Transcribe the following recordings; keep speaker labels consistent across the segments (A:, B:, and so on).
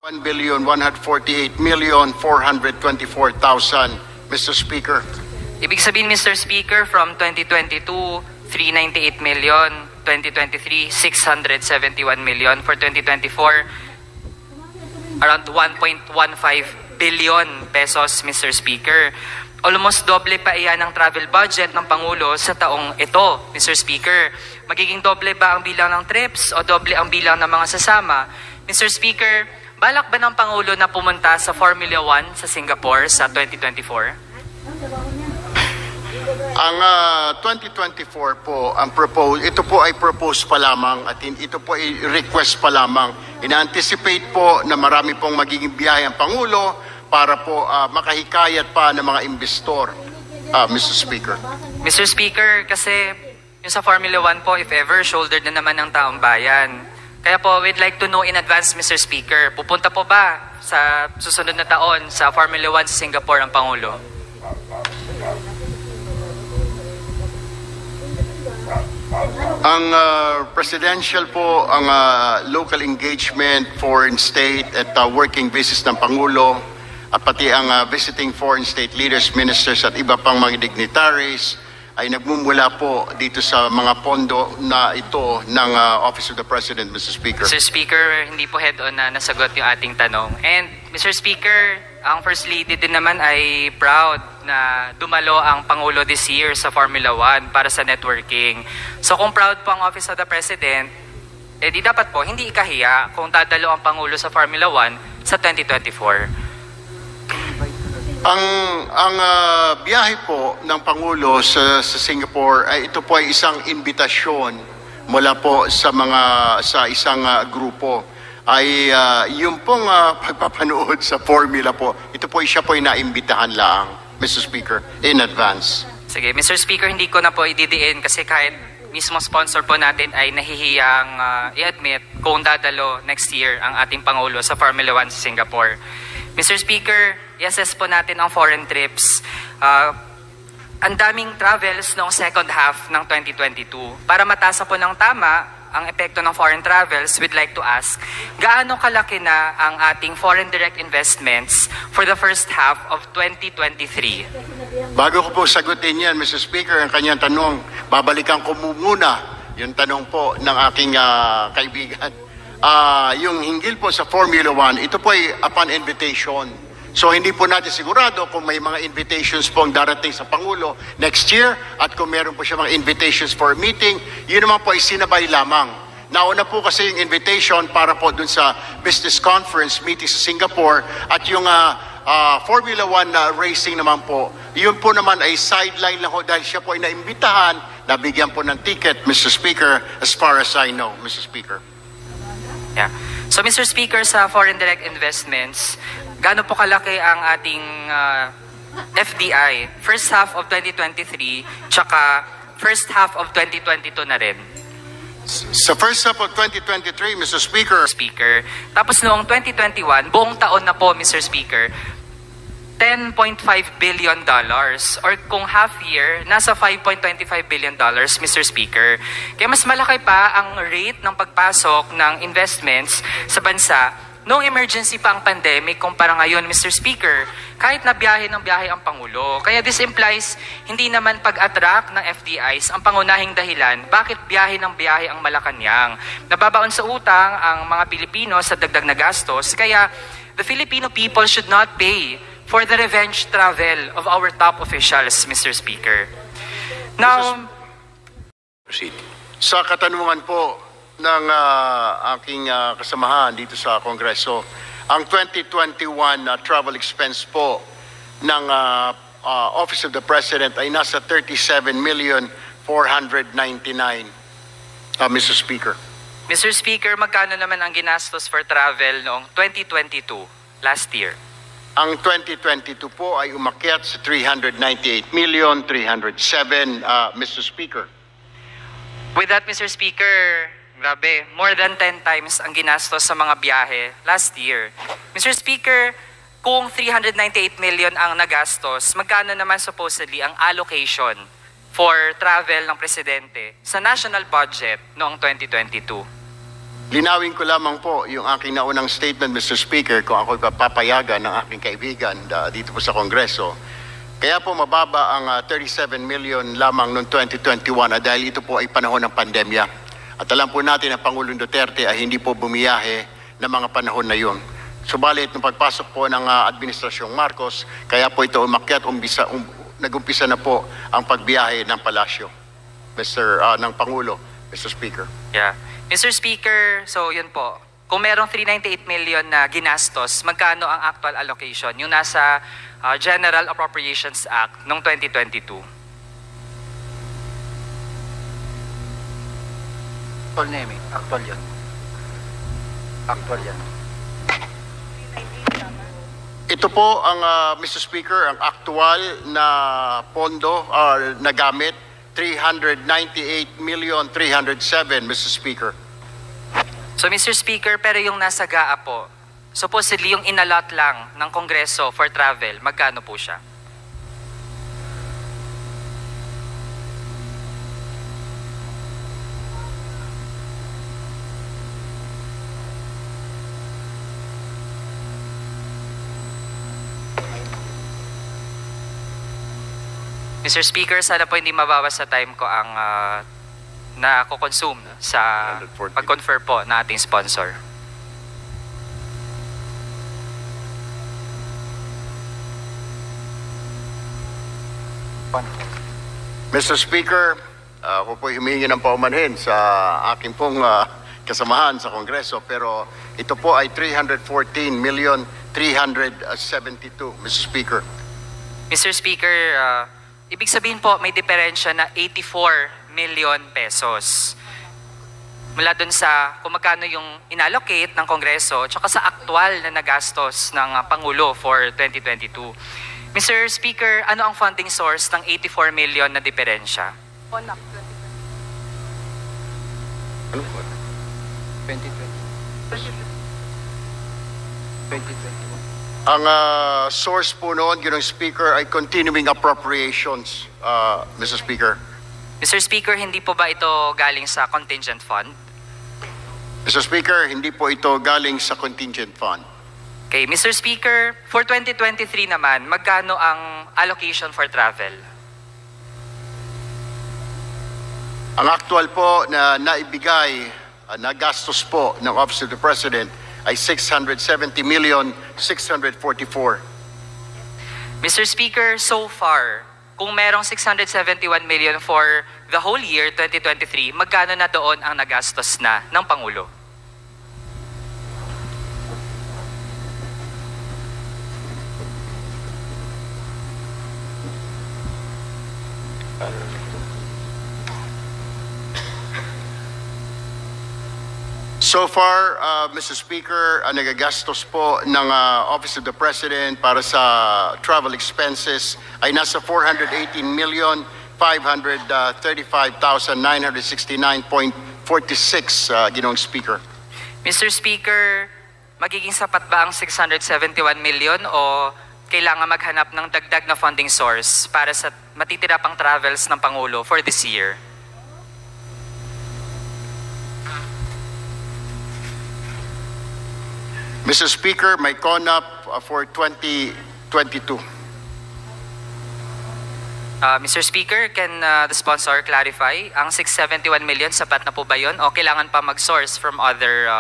A: 1,148,424,000, Mr. Speaker.
B: Ibig sabihin, Mr. Speaker, from 2022, 398 million, 2023, 671 million, for 2024, around 1.15 billion pesos, Mr. Speaker. Almost doble pa iyan ang travel budget ng Pangulo sa taong ito, Mr. Speaker. Magiging doble ba ang bilang ng trips o doble ang bilang ng mga sasama? Mr. Speaker, balak ba ng Pangulo na pumunta sa Formula 1 sa Singapore sa 2024?
A: Ang 2024 po, ito po ay propose pa lamang at ito po ay request pa lamang. Ina-anticipate po na marami pong magiging biyahe ang Pangulo para po makahikayat pa ng mga investor, Mr. Speaker.
B: Mr. Speaker, kasi yung sa Formula 1 po, if ever, shouldered na naman ng taong bayan. Kaya po, we'd like to know in advance, Mr. Speaker, pupunta po ba sa susunod na taon sa Formula 1 sa Singapore ang Pangulo?
A: Ang presidential po, ang local engagement, foreign state at working visits ng Pangulo, at pati ang visiting foreign state leaders, ministers at iba pang mga dignitaries ay nagmumula po dito sa mga pondo na ito ng Office of the President, Mr. Speaker.
B: Mr. Speaker, hindi po head-on na nasagot yung ating tanong. And Mr. Speaker, ang First Lady din naman ay proud na dumalo ang Pangulo this year sa Formula 1 para sa networking. So kung proud po ang Office of the President, di dapat po hindi ikahiya kung dadalo ang Pangulo sa Formula 1 sa 2024.
A: Ang biyahe po ng Pangulo sa Singapore ay ito po ay isang imbitasyon mula po sa isang grupo. Ay yung pong pagpapanood sa formula po, ito po siya po ay naimbitahan lang, Mr. Speaker, in advance.
B: Sige, Mr. Speaker, hindi ko na po ididiin kasi kahit mismo sponsor po natin ay nahihiyang i-admit kung dadalo next year ang ating Pangulo sa Formula 1 sa Singapore. Mr. Speaker, i-assess po natin ang foreign trips. Ang daming travels noong second half ng 2022. Para matasa po ng tama ang epekto ng foreign travels, we'd like to ask, gaano kalaki na ang ating foreign direct investments for the first half of 2023?
A: Bago ko po sagutin yan, Mr. Speaker, ang kanyang tanong, babalikan ko muna yung tanong po ng aking kaibigan. Yung hinggil po sa Formula 1, ito po ay upon invitation. So hindi po natin sigurado kung may mga invitations po ang darating sa Pangulo next year at kung meron po siya mga invitations for a meeting, yun naman po ay sinabay lamang. Nauna po kasi yung invitation para po dun sa business conference meeting sa Singapore at yung Formula 1 racing naman po, yun po naman ay sideline lang ho dahil siya po ay naimbitahan, nabigyan po ng ticket, Mr. Speaker, as far as I know, Mr. Speaker.
B: Yeah. So Mr. Speaker, sa foreign direct investments, gaano po kalaki ang ating FDI first half of 2023 tsaka first half of 2022 na rin?
A: Sa first half of 2023, Mr. Speaker.
B: Tapos noong 2021, buong taon na po, Mr. Speaker, $10.5 billion or kung half year, nasa $5.25 billion, Mr. Speaker. Kaya mas malaki pa ang rate ng pagpasok ng investments sa bansa noong emergency pa ang pandemic kumpara ngayon, Mr. Speaker, kahit na biyahe ng biyahe ang Pangulo. Kaya this implies hindi naman pag-attract ng FDIs ang pangunahing dahilan bakit biyahe ng biyahe ang Malacanang. Nababaon sa utang ang mga Pilipino sa dagdag na gastos, kaya the Filipino people should not pay for the revenge travel of our top officials, Mr. Speaker. Now,
A: proceed. Sa katanungan po ng aking kasamahan dito sa Kongreso, ang 2021 travel expense po ng Office of the President ay nasa 37,499,000, Mr. Speaker.
B: Mr. Speaker, magkano naman ang ginastos for travel noong 2022, last year?
A: Ang 2022 po ay umakyat sa 398,307,000, Mr. Speaker.
B: With that, Mr. Speaker, grabe, more than 10 times ang ginastos sa mga biyahe last year. Mr. Speaker, kung 398 million ang nagastos, magkano naman supposedly ang allocation for travel ng Presidente sa national budget noong 2022?
A: Linawin ko lamang po yung aking naunang statement, Mr. Speaker, kung ako'y papayagan ng aking kaibigan dito po sa Kongreso. Kaya po mababa ang 37 million lamang noong 2021 dahil ito po ay panahon ng pandemya. At alam po natin na Pangulong Duterte ay hindi po bumiyahe ng mga panahon na yun. Subalit, nung pagpasok po ng Administrasyong Marcos, kaya po ito umakyat, nag-umpisa na po ang pagbiyahe ng palasyo, ng Pangulo, Mr. Speaker.
B: Yeah. Mr. Speaker, so yun po. Kung merong 398 million na ginastos, magkano ang actual allocation? Yung nasa General Appropriations Act noong 2022.
C: Actual name, actual yan. Actual yan.
A: Ito po ang, Mr. Speaker, ang aktual na pondo na gamit, 398,307,000, Mr. Speaker.
B: So Mr. Speaker, pero yung nasa GAA po, supposedly yung inalot lang ng Kongreso for travel, magkano po siya? Mr. Speaker, sana po hindi mabawas sa time ko ang na-consume sa
A: 140.
B: pag-confer po na ating sponsor.
A: Mr. Speaker, ako po humingi ng paumanhin sa aking pong kasamahan sa Kongreso, pero ito po ay 314,372,000, Mr. Speaker.
B: Mr. Speaker, ibig sabihin po may diferensya na 84 million pesos. Mula dun sa kung magkano yung inallocate ng Kongreso tsaka sa aktual na nagastos ng Pangulo for 2022. Mr. Speaker, ano ang funding source ng 84 million na diferensya?
A: Ano po?
C: 2021.
A: Ang source po noon, Ginoong Speaker, ay continuing appropriations, Mr. Speaker.
B: Mr. Speaker, hindi po ba ito galing sa contingent fund?
A: Mr. Speaker, hindi po ito galing sa contingent fund.
B: Okay, Mr. Speaker, for 2023 naman, magkano ang allocation for travel?
A: Ang actual po na naibigay, nagastos po ng Office of the President ay 670,644,000.
B: Mr. Speaker, so far, kung merong 671 million for the whole year 2023, magkano na doon ang nagastos na ng Pangulo?
A: So far, Mr. Speaker, ang nagagastos po ng Office of the President para sa travel expenses ay nasa 418,535,969.46, Ginoong Speaker.
B: Mr. Speaker, magiging sapat ba ang 671 million o kailangan maghanap ng dagdag na funding source para sa matitira pang travels ng Pangulo for this year?
A: Mr. Speaker, may CONAP for 2022.
B: Mr. Speaker, can the sponsor clarify? Ang 671 million, sapat na po ba yun? O kailangan pa mag-source from other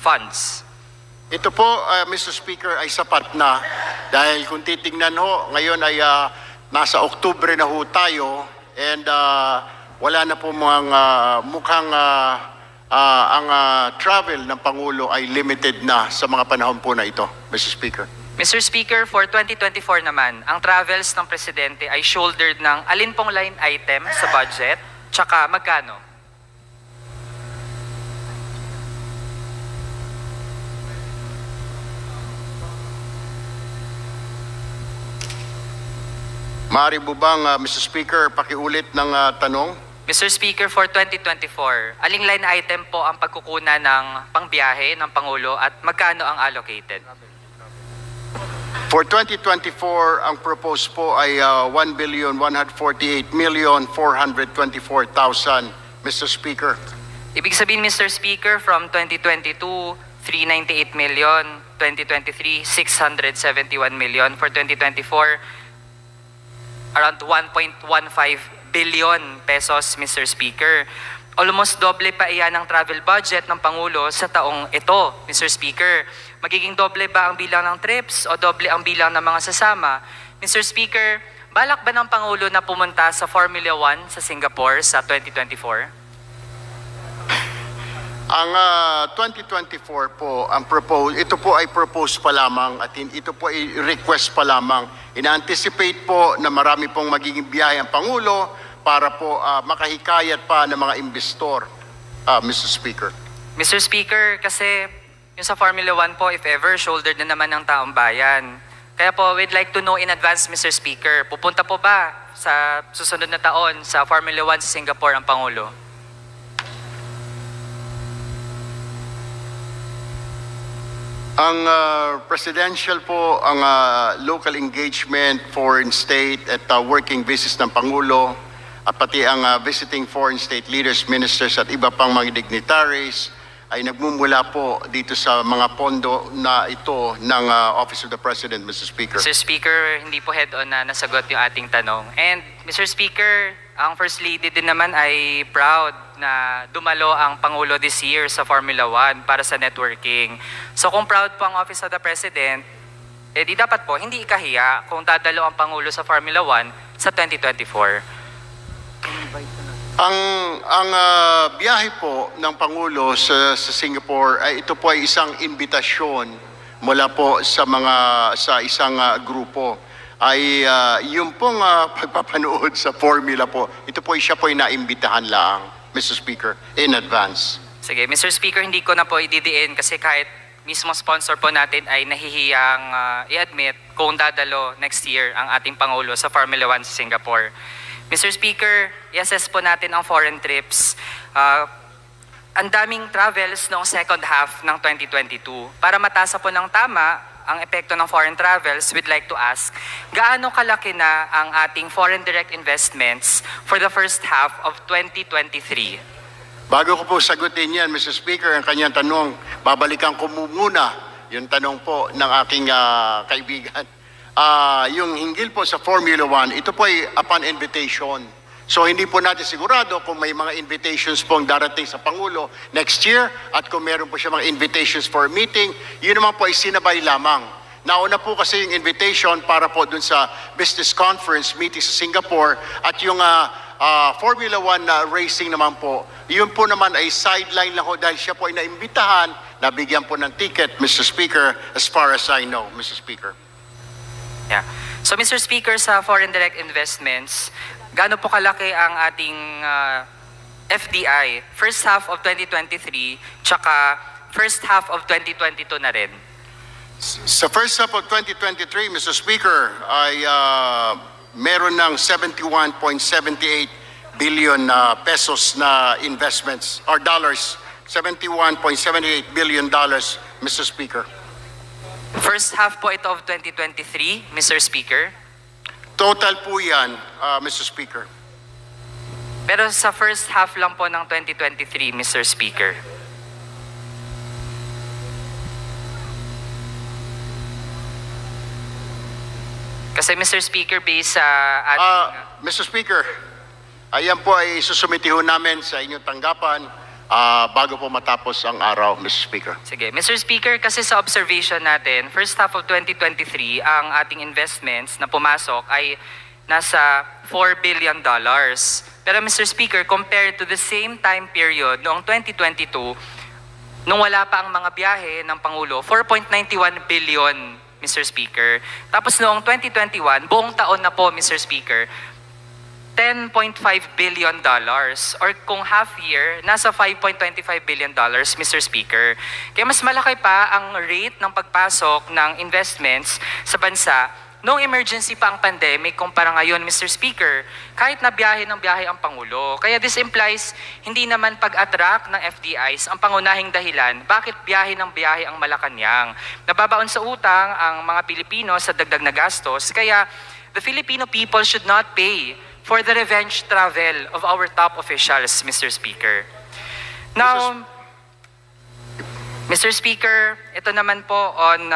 B: funds?
A: Ito po, Mr. Speaker, ay sapat na dahil kung titingnan ho, ngayon ay nasa Oktubre na ho tayo and wala na po mga mukhang ang travel ng Pangulo ay limited na sa mga panahon po na ito, Mr. Speaker.
B: Mr. Speaker, for 2024 naman, ang travels ng Presidente ay shouldered ng alin pong line item sa budget, tsaka magkano?
A: Maaari mo bang, Mr. Speaker, pakiulit ng tanong?
B: Mr. Speaker, for 2024, aling line item po ang pagkukunan ng pangbiyahe ng Pangulo at magkano ang allocated?
A: For 2024, ang proposed po ay 1,148,424,000, Mr. Speaker.
B: Ibig sabihin, Mr. Speaker, from 2022, 398 million, 2023, 671 million, for 2024, around 1.15 billion pesos, Mr. Speaker. Almost doble pa iyan ang travel budget ng Pangulo sa taong ito, Mr. Speaker. Magiging doble ba ang bilang ng trips o doble ang bilang ng mga sasama? Mr. Speaker, balak ba ng Pangulo na pumunta sa Formula 1 sa Singapore sa 2024?
A: Ang 2024 po, ito po ay propose pa lamang at ito po ay request pa lamang. Ina-anticipate po na marami pong magiging biyahe ang Pangulo para po makahikayat pa ng mga investor, Mr. Speaker.
B: Mr. Speaker, kasi yung sa Formula 1 po, if ever, shouldered na naman ng taong bayan. Kaya po, we'd like to know in advance, Mr. Speaker, pupunta po ba sa susunod na taon sa Formula 1 sa Singapore ang Pangulo?
A: Ang presidential po, ang local engagement, foreign state at working visits ng Pangulo, at pati ang visiting foreign state leaders, ministers at iba pang mga dignitaries ay nagmumula po dito sa mga pondo na ito ng Office of the President, Mr. Speaker.
B: Mr. Speaker, hindi po head-on na nasagot yung ating tanong. And Mr. Speaker, ang First Lady din naman ay proud na dumalo ang Pangulo this year sa Formula 1 para sa networking. So kung proud po ang Office of the President, eh di dapat po hindi ikahiya kung dadalo ang Pangulo sa Formula 1 sa 2024.
A: Ang biyahe po ng Pangulo sa Singapore ay ito po ay isang imbitasyon mula po sa isang grupo. Ay yung pong pagpapanood sa formula po, ito po siya po ay naimbitahan lang, Mr. Speaker, in advance.
B: Sige, Mr. Speaker, hindi ko na po ididiin kasi kahit mismo sponsor po natin ay nahihiyang i-admit kung dadalo next year ang ating Pangulo sa Formula 1 sa Singapore. Mr. Speaker, i-assess po natin ang foreign trips. Ang daming travels noong second half ng 2022. Para matasa po ng tama ang epekto ng foreign travels, we'd like to ask, gaano kalaki na ang ating foreign direct investments for the first half of 2023?
A: Bago ko po sagutin yan, Mr. Speaker, ang kanyang tanong, babalikan ko muna yung tanong po ng aking kaibigan. Yung hinggil po sa Formula 1, ito po ay upon invitation. So hindi po natin sigurado kung may mga invitations pong darating sa Pangulo next year at kung meron po siya mga invitations for a meeting, yun naman po ay sinabay lamang. Nauna po kasi yung invitation para po dun sa business conference meeting sa Singapore at yung Formula 1 racing naman po, yun po naman ay sideline lang ho dahil siya po ay naimbitahan, nabigyan po ng ticket, Mr. Speaker, as far as I know, Mr. Speaker.
B: Yeah. So Mr. Speaker, sa foreign direct investments, gaano po kalaki ang ating FDI first half of 2023 tsaka first half of 2022 na rin?
A: Sa first half of 2023, Mr. Speaker, ay meron ng 71.78 billion pesos na investments or dollars, 71.78 billion dollars, Mr. Speaker.
B: First half po ito of 2023, Mr. Speaker.
A: Total po yan, Mr. Speaker.
B: Pero sa first half lang po ng 2023, Mr. Speaker. Kasi Mr. Speaker, based sa ating...
A: Mr. Speaker, ayan po ay susumitiho namin sa inyong tanggapan bago po matapos ang araw, Mr. Speaker.
B: Sige. Mr. Speaker, kasi sa observation natin, first half of 2023, ang ating investments na pumasok ay nasa $4 billion. Pero Mr. Speaker, compared to the same time period noong 2022, nung wala pa ang mga biyahe ng Pangulo, 4.91 billion, Mr. Speaker. Tapos noong 2021, buong taon na po, Mr. Speaker, $10.5 billion or kung half year, nasa $5.25 billion, Mr. Speaker. Kaya mas malaki pa ang rate ng pagpasok ng investments sa bansa noong emergency pa ang pandemic kumpara ngayon, Mr. Speaker, kahit na biyahe ng biyahe ang Pangulo. Kaya this implies hindi naman pag-attract ng FDIs ang pangunahing dahilan bakit biyahe ng biyahe ang Malacanang. Nababaon sa utang ang mga Pilipino sa dagdag na gastos, kaya the Filipino people should not pay for the revenge travel of our top officials, Mr. Speaker. Now, Mr. Speaker, ito naman po on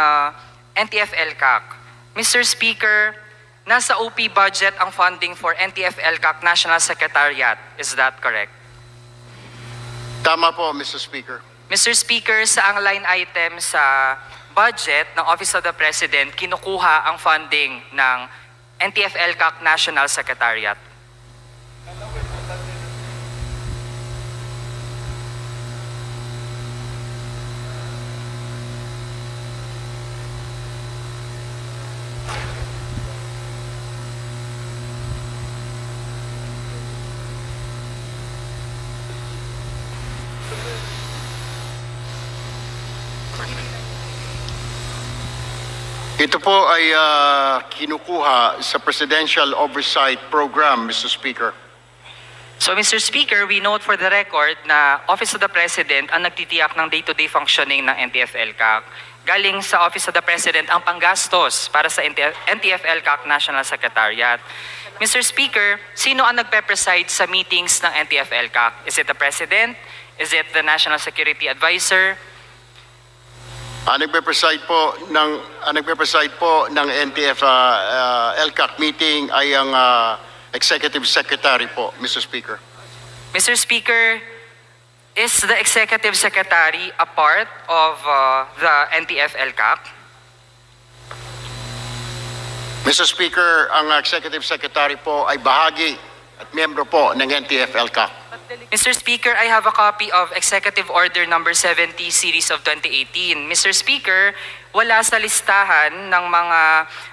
B: NTF-ELCAC. Mr. Speaker, nasa OP budget ang funding for NTF-ELCAC National Secretariat. Is that correct?
A: Tama po, Mr. Speaker.
B: Mr. Speaker, sa ang line item sa budget ng Office of the President, kinukuha ang funding ng NTF-ELCAC National Secretariat.
A: Ito po ay kinukuha sa Presidential Oversight Program, Mr. Speaker.
B: So, Mr. Speaker, we note for the record na Office of the President ang nagtitiyak ng day-to-day functioning ng NTF-ELCAC. Galing sa Office of the President ang panggastos para sa NTF-ELCAC National Secretariat. Mr. Speaker, sino ang nagpe-preside sa meetings ng NTF-ELCAC? Is it the President? Is it the National Security Advisor?
A: Ang nagpe-preside po ng NTF ELCAC meeting ay ang Executive Secretary po, Mr. Speaker.
B: Mr. Speaker, is the Executive Secretary a part of the NTF-ELCAC?
A: Mr. Speaker, ang Executive Secretary po ay bahagi at miyembro po ng NTF ELCAC.
B: Mr. Speaker, I have a copy of Executive Order Number 70 Series of 2018. Mr. Speaker, wala sa listahan ng mga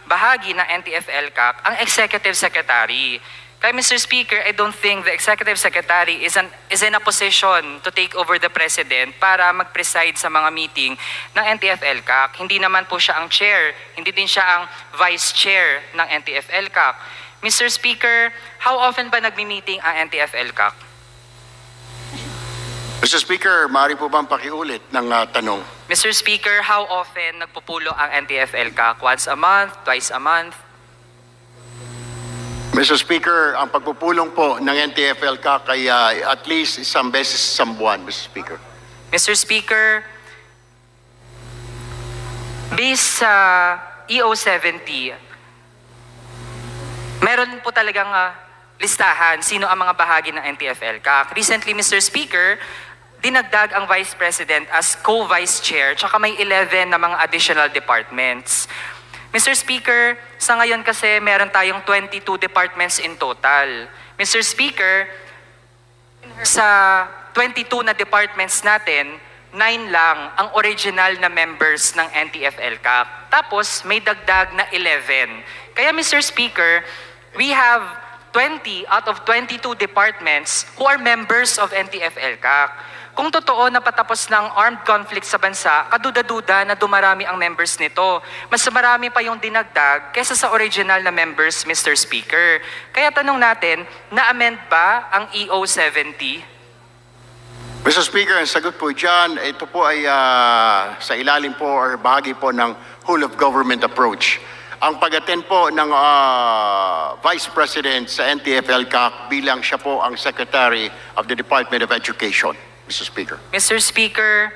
B: bahagi ng NTF-ELCAC ang Executive Secretary. Kaya Mr. Speaker, I don't think the Executive Secretary is in a position to take over the President para mag-preside sa mga meeting ng NTF-ELCAC. Hindi naman po siya ang chair, hindi din siya ang vice chair ng NTF-ELCAC. Mr. Speaker, how often ba nagmi-meeting ang NTF-ELCAC?
A: Mr. Speaker, maaari po bang pakiulit ng tanong?
B: Mr. Speaker, how often nagpupulo ang NTF-ELCAC? Once a month? Twice a month?
A: Mr. Speaker, ang pagpupulong po ng NTF ELCAC ay at least isang beses sa buwan, Mr. Speaker.
B: Mr. Speaker, based sa EO70, meron po talagang listahan sino ang mga bahagi ng NTF-ELCAC. Recently, Mr. Speaker, dinagdag ang Vice President as co-Vice Chair, tsaka may 11 na mga additional departments. Mr. Speaker, sa ngayon kasi meron tayong 22 departments in total. Mr. Speaker, sa 22 na departments natin, 9 lang ang original na members ng NTF-ELCAC. Tapos may dagdag na 11. Kaya Mr. Speaker, we have 20 out of 22 departments who are members of NTF-ELCAC. Kung totoo na patapos ng armed conflict sa bansa, kaduda-duda na dumarami ang members nito. Mas marami pa yung dinagdag kaysa sa original na members, Mr. Speaker. Kaya tanong natin, na-amend ba ang EO70?
A: Mr. Speaker, ang sagot po dyan, ito po ay sa ilalim po or bahagi po ng whole of government approach. Ang pag-attend po ng Vice President sa NTF-ELCAC bilang siya po ang Secretary of the Department of Education, Mr. Speaker.
B: Mr. Speaker,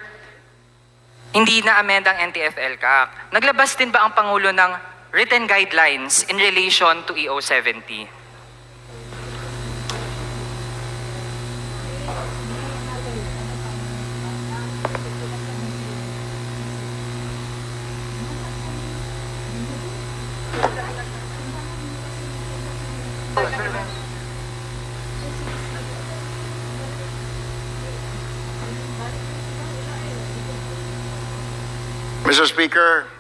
B: hindi na-amend ang NTF-ELCAC. Naglabas din ba ang Pangulo ng written guidelines in relation to EO70?
A: Mr. Speaker,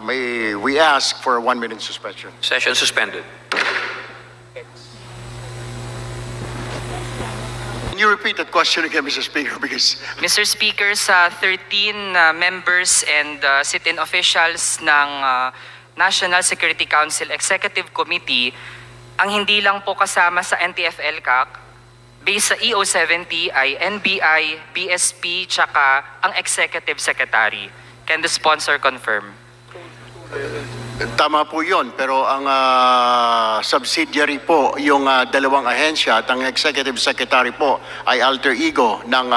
A: may we ask for a 1-minute suspension?
D: Session suspended.
A: Can you repeat that question again, Mr. Speaker? Because
B: Mr. Speaker, sa 13 members and sit-in officials ng National Security Council Executive Committee, ang hindi lang po kasama sa NTF-ELCAC, based sa EO70 ay NBI, BSP, tsaka ang Executive Secretary. Can the sponsor confirm?
A: tama po yun, pero ang subsidiary po, yung dalawang ahensya at ang executive secretary po ay alter ego ng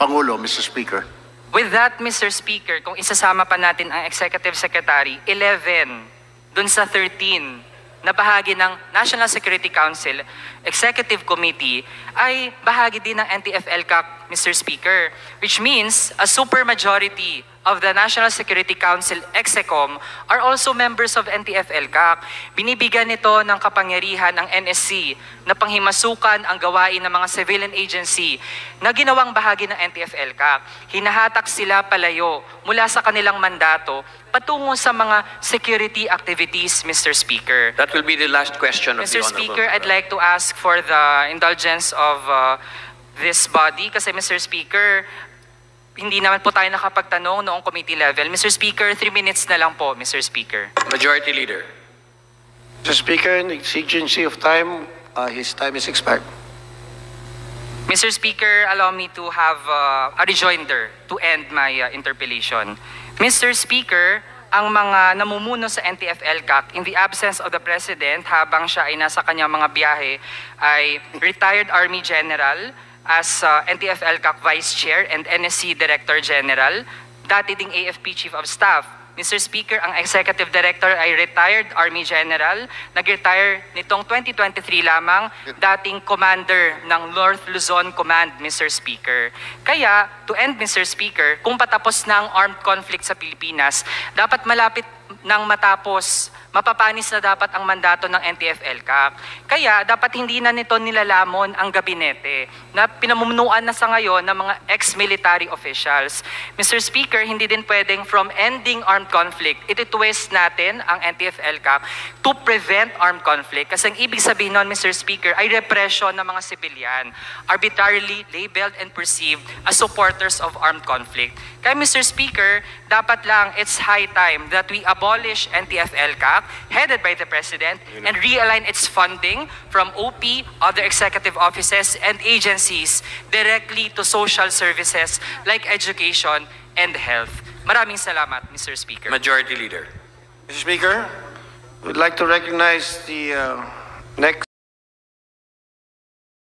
A: Pangulo, Mr. Speaker.
B: With that, Mr. Speaker, kung isasama pa natin ang Executive Secretary, 11 dun sa 13 na bahagi ng National Security Council Executive Committee ay bahagi din ng NTF-ELCAC, Mr. Speaker, which means a supermajority of the National Security Council EXECOM are also members of NTF-ELCAC. Binibigyan nito ng kapangyarihan ang NSC na panghimasukan ang gawain ng mga civilian agency na ginawang bahagi ng NTF-ELCAC. Hinahatak sila palayo mula sa kanilang mandato patungo sa mga security activities, Mr. Speaker.
D: That will be the last question of
B: Mr.
D: the Honorable.
B: Speaker, I'd like to ask for the indulgence of this body kasi Mr. Speaker, hindi naman po tayo nakapagtanong noong committee level. Mr. Speaker, 3 minutes na lang po, Mr. Speaker.
D: Majority Leader.
E: Mr. Speaker, in the exigency of time, his time is expired.
B: Mr. Speaker, allow me to have a rejoinder to end my interpellation. Mr. Speaker, ang mga namumuno sa NTF-ELCAC in the absence of the President habang siya ay nasa kanyang mga biyahe ay retired Army General as NTF-ELCAC Vice Chair and NSC Director General, dati ding AFP Chief of Staff. Mr. Speaker, ang Executive Director ay retired Army General, nag-retire nitong 2023 lamang, dating Commander ng North Luzon Command, Mr. Speaker. Kaya, to end, Mr. Speaker, kung patapos na ang armed conflict sa Pilipinas, dapat malapit nang matapos, mapapanis na dapat ang mandato ng NTF-ELCAC. Kaya dapat hindi na nito nilalamon ang gabinete na pinamumunuan na sa ngayon ng mga ex-military officials. Mr. Speaker, hindi din pwedeng from ending armed conflict, iti-twist natin ang NTF-ELCAC to prevent armed conflict. Kasi ang ibig sabihin nun, Mr. Speaker, ay repression ng mga sibilyan, arbitrarily labeled and perceived as supporters of armed conflict. Kaya Mr. Speaker, dapat lang it's high time that we abolish NTF-ELCAC, headed by the President, and realign its funding from OP, other executive offices, and agencies directly to social services like education and health. Maraming salamat, Mr. Speaker.
D: Majority Leader.
E: Mr. Speaker, we'd like to recognize the next